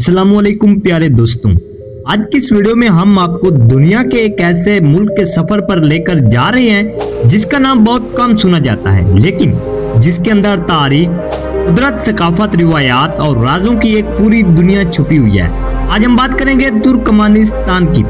अस्सलामुअलैकुम प्यारे दोस्तों, आज की इस वीडियो में हम आपको दुनिया के एक ऐसे मुल्क के सफर पर लेकर जा रहे हैं जिसका नाम बहुत कम सुना जाता है, लेकिन जिसके अंदर तारीख, कुदरत, सकाफत, रिवायात और राजों की एक पूरी दुनिया छुपी हुई है। आज हम बात करेंगे तुर्कमानिस्तान की।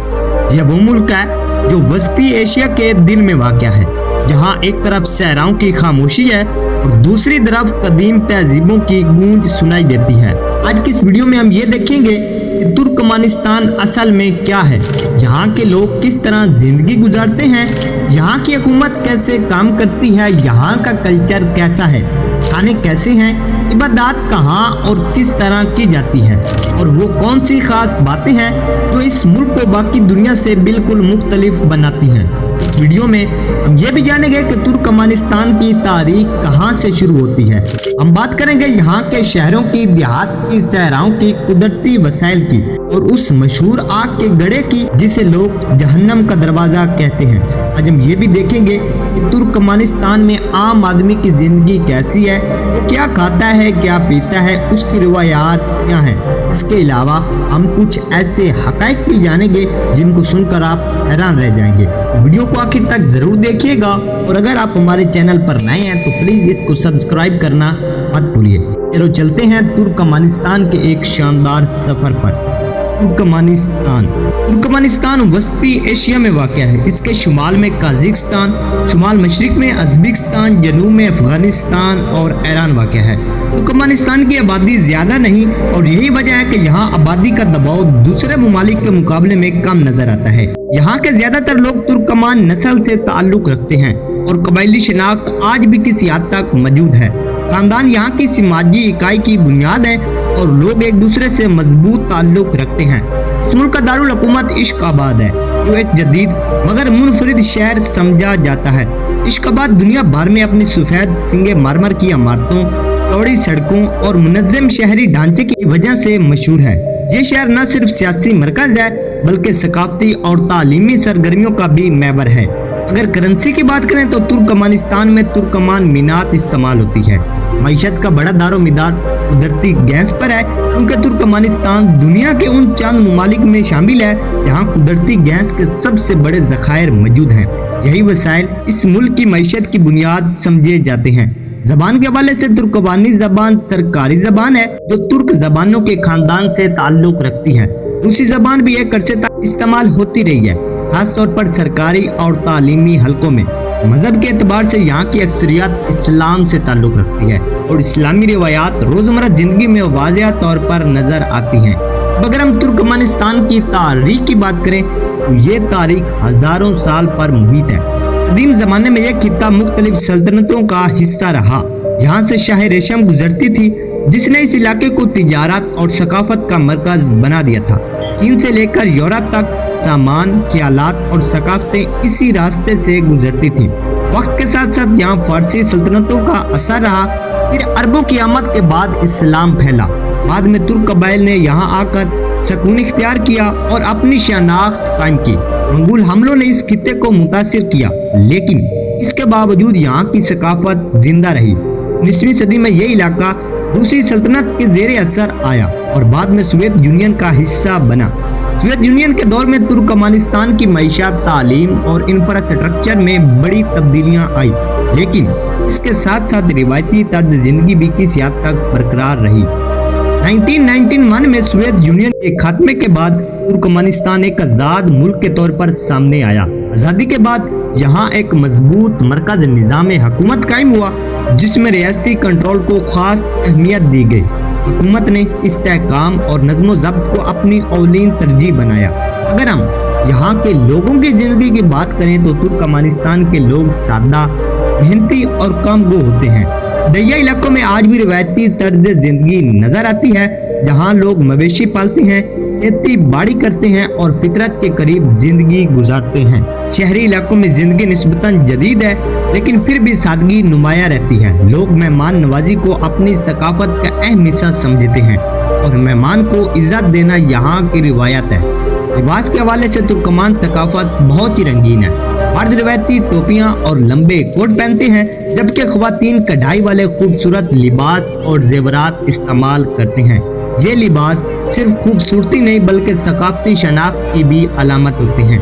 यह वो मुल्क है जो वस्ती एशिया के दिल में वाक़या है, जहाँ एक तरफ सहराओं की खामोशी है और दूसरी तरफ कदीम तहजीबों की गूंज सुनाई देती है। आज की इस वीडियो में हम ये देखेंगे कि तुर्कमानिस्तान असल में क्या है, यहाँ के लोग किस तरह जिंदगी गुजारते हैं, यहाँ की हुकूमत कैसे काम करती है, यहाँ का कल्चर कैसा है, खाने कैसे हैं, इबादत कहाँ और किस तरह की जाती है, और वो कौन सी खास बातें हैं जो इस मुल्क को बाकी दुनिया से बिल्कुल मुख्तलिफ बनाती हैं। इस वीडियो में हम ये भी जानेंगे कि तुर्कमानिस्तान की तारीख कहाँ से शुरू होती है। हम बात करेंगे यहाँ के शहरों की, देहात की, सहराओं की, कुदरती वसाइल की और उस मशहूर आग के गड्ढे की जिसे लोग जहन्नम का दरवाजा कहते हैं। आज हम ये भी देखेंगे कि तुर्कमानिस्तान में आम आदमी की जिंदगी कैसी है, वो क्या खाता है, क्या पीता है, उसकी रिवायात क्या है। इसके अलावा हम कुछ ऐसे हकाइक भी जानेंगे जिनको सुनकर आप हैरान रह जाएंगे। वीडियो को आखिर तक जरूर देखिएगा और अगर आप हमारे चैनल पर नए हैं तो प्लीज इसको सब्सक्राइब करना मत भूलिए। चलो चलते हैं तुर्कमानिस्तान के एक शानदार सफर पर। तुर्कमानिस्तान वस्ती एशिया में वाक़या है। इसके शुमाल में कजाकिस्तान, शुमाल मशरिक में उज़्बेकिस्तान, जनूब में अफगानिस्तान और ईरान वाक़या है। तुर्कमानिस्तान की आबादी ज्यादा नहीं और यही वजह है कि यहाँ आबादी का दबाव दूसरे ममालिक के मुकाबले में कम नजर आता है। यहाँ के ज्यादातर लोग तुर्कमान नस्ल से ताल्लुक रखते हैं और कबायली शनाख्त आज भी किसी हद तक मौजूद है। खानदान यहाँ की समाजी इकाई की बुनियाद है और लोग एक दूसरे से मजबूत ताल्लुक रखते हैं। इस मुल्क का दारुल हुकूमत इश्काबाद है, जो एक जदीद मगर मुनफरिद शहर समझा जाता है। इश्काबाद दुनिया भर में अपनी सफेद सिंगे मारमर की इमारतों, चौड़ी सड़कों और मुनज़्ज़म शहरी ढांचे की वजह से मशहूर है। ये शहर न सिर्फ सियासी मरकज है बल्कि सकाफती और तालीमी सरगर्मियों का भी महवर है। अगर करेंसी की बात करें तो तुर्कमानिस्तान में तुर्कमान मीनात इस्तेमाल होती है। मईशत का बड़ा दारोमदार कुदरती गैस पर है, क्योंकि तुर्कमानिस्तान दुनिया के उन चंद ममालिक में शामिल है जहाँ कुदरती गैस के सबसे बड़े ज़खायर मौजूद हैं। यही वसाइल इस मुल्क की मईशत की बुनियाद समझे जाते हैं। जबान के हवाले से तुर्कमानी जबान सरकारी जबान है जो तुर्क जबानों के खानदान से ताल्लुक रखती है। दूसरी जबान भी एक अरसे तक इस्तेमाल होती रही है, खास तौर पर सरकारी और तालीमी हलकों में। मजहब के एतबार से यहाँ की अक्सरियत इस्लाम से ताल्लुक रखती है और इस्लामी रिवायात रोजमर्रा जिंदगी में वाज़ेह तौर पर नजर आती हैं। अगर हम तुर्कमानिस्तान की तारीख की बात करें तो ये तारीख हजारों साल पर मुहित है। कदीम जमाने में यह खित्ता मुख्तलिफ सल्तनतों का हिस्सा रहा। यहाँ से शाह रेशम गुजरती थी, जिसने इस इलाके को तिजारत और सकाफत का मरकज बना दिया था। चीन से लेकर यूरोप तक सामान, ख्यालात और सकाफतें इसी रास्ते से गुजरती थी। वक्त के साथ साथ यहाँ फारसी सल्तनतों का असर रहा। फिर अरबों की आमद के बाद इस्लाम फैला। बाद में तुर्क कबाइल ने यहाँ आकर सकून इख्तियार किया और अपनी शनाख्त कायम की। मंगोल हमलों ने इस खित्ते को मुतासिर किया, लेकिन इसके बावजूद यहाँ की सकाफत जिंदा रही। 19वीं सदी में यह इलाका दूसरी सल्तनत के जेर असर आया और बाद में सोवियत यूनियन का हिस्सा बना। सोवियत यूनियन के दौर में तुर्कमानिस्तान की मईशत, तालीम और इंफ्रास्ट्रक्चर में बड़ी तब्दीलियां आई, लेकिन इसके साथ साथ रिवायती तर्ज जिंदगी भी किसी हद तक बरकरार रही। 1991 में सोवियत यूनियन के खात्मे के बाद तुर्कमानिस्तान एक आजाद मुल्क के तौर पर सामने आया। आजादी के बाद यहाँ एक मजबूत मरकज निजाम हुकूमत कायम हुआ, जिसमें रियासती कंट्रोल को खास अहमियत दी गई। हुकूमत ने इस्तेहकाम और नज़्म ज़ब्त को अपनी औलीन तरजीह बनाया। अगर हम यहाँ के लोगों की जिंदगी की बात करें तो तुर्कमानिस्तान के लोग सादा, मेहनती और कामगो होते हैं। दरिया इलाकों में आज भी रिवायती तर्ज जिंदगी नजर आती है, जहाँ लोग मवेशी पालते हैं, खेती बाड़ी करते हैं और फितरत के करीब जिंदगी गुजारते हैं। शहरी इलाकों में जिंदगी निस्बतन जदीद है, लेकिन फिर भी सादगी नुमाया रहती है। लोग मेहमान नवाजी को अपनी सकाफत का अहम हिस्सा समझते हैं और मेहमान को इज्जत देना यहाँ की रिवायत है। लिबास के हवाले से तुर्कमान सकाफत बहुत ही रंगीन है। मर्द रिवायती टोपियां और लंबे कोट पहनते हैं, जबकि ख्वातीन कढ़ाई वाले खूबसूरत लिबास और जेवरात इस्तेमाल करते हैं। ये लिबास सिर्फ खूबसूरती नहीं बल्कि सकाफती शनाख्त की भी अलामत होते हैं।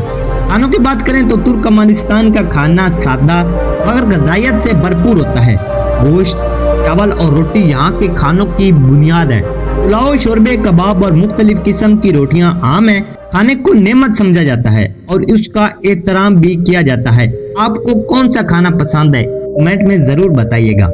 खानों की बात करें तो तुर्कमेनिस्तान का खाना सादा मगर ग़िज़ाइयत से भरपूर होता है। गोश्त, चावल और रोटी यहाँ के खानों की बुनियाद है। पुलाव, शोरबे, कबाब और मुख्तलिफ किस्म की रोटियां आम है। खाने को नेमत समझा जाता है और उसका एहतराम भी किया जाता है। आपको कौन सा खाना पसंद है, कमेंट में जरूर बताइएगा।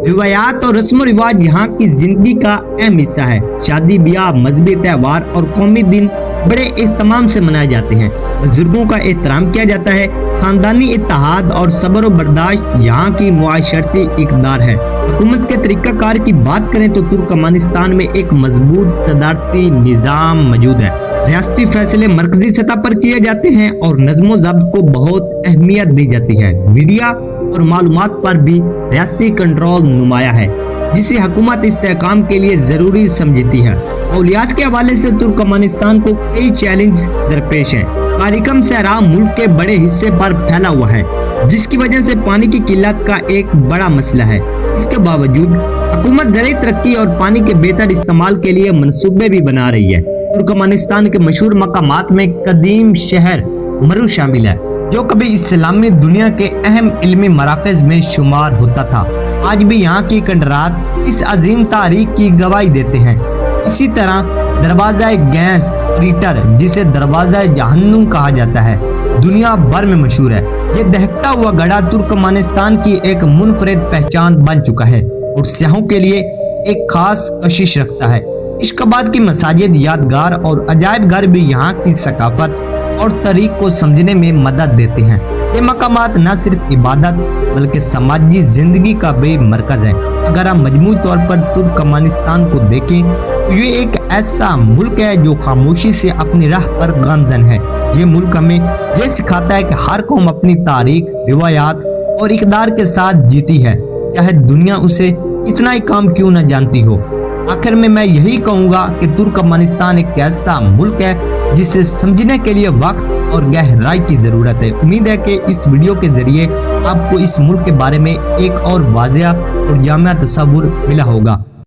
रिवायात और रस्म रिवाज यहाँ की जिंदगी का अहम हिस्सा है। शादी ब्याह, मजहबी त्योहार और कौमी दिन बड़े एहतमाम से मनाए जाते हैं। बुजुर्गों का एहतराम किया जाता है। खानदानी इत्तेहाद और सब्र और बर्दाश्त यहाँ की मुआशरती इक़दार है। हुकूमत के तरीक़ाकार की बात करें तो तुर्कमेनिस्तान में एक मजबूत सदारती निज़ाम मौजूद है। रियासती फैसले मरकजी सतह पर किए जाते हैं और नज़्म ज़ब्त को बहुत अहमियत दी जाती है। मीडिया और मालूमात पर भी रियासती कंट्रोल नुमाया है, जिसे हुकूमत इस्तेहकाम के लिए जरूरी समझती है। माहौलियात के हवाले से तुर्कमेनिस्तान को कई चैलेंज दरपेश हैं। कारिकम सहरा मुल्क के बड़े हिस्से पर फैला हुआ है, जिसकी वजह से पानी की किल्लत का एक बड़ा मसला है। इसके बावजूद हुकूमत ज़राई तरक्की और पानी के बेहतर इस्तेमाल के लिए मंसूबे भी बना रही है। तुर्कमेनिस्तान के मशहूर मकामात में कदीम शहर मरू शामिल है, जो कभी इस्लामी दुनिया के अहम इल्मी मराकज़ में शुमार होता था। आज भी यहाँ की खंडरात इस अजीम तारीख की गवाही देते हैं। इसी तरह दरवाज़ा गैस क्रीटर, जिसे दरवाज़ा जहन्नुम कहा जाता है, दुनिया भर में मशहूर है। ये दहकता हुआ गड़ा तुर्कमेनिस्तान की एक मुनफरिद पहचान बन चुका है और सियाहों के लिए एक खास कशिश रखता है। इश्काबाद की मसाजिद, यादगार और अजायब घर भी यहाँ की सकाफत और तारीख को समझने में मदद देते हैं। ये मकामात न सिर्फ इबादत बल्कि समाजी जिंदगी का भी मरकज है। अगर हम मजमूई तौर पर तुर्कमेनिस्तान को देखें तो ये एक ऐसा मुल्क है जो खामोशी से अपनी राह पर गामजन है। ये मुल्क हमें ये सिखाता है कि हर कौम अपनी तारीख, रिवायात और इक़दार के साथ जीती है, चाहे दुनिया उसे इतना ही काम क्यों न जानती हो। आखिर में मैं यही कहूँगा कि तुर्कमेनिस्तान एक ऐसा मुल्क है जिसे समझने के लिए वक्त और गहराई की ज़रूरत है। उम्मीद है कि इस वीडियो के जरिए आपको इस मुल्क के बारे में एक और वाज़ेह और जामिया तसव्वुर मिला होगा।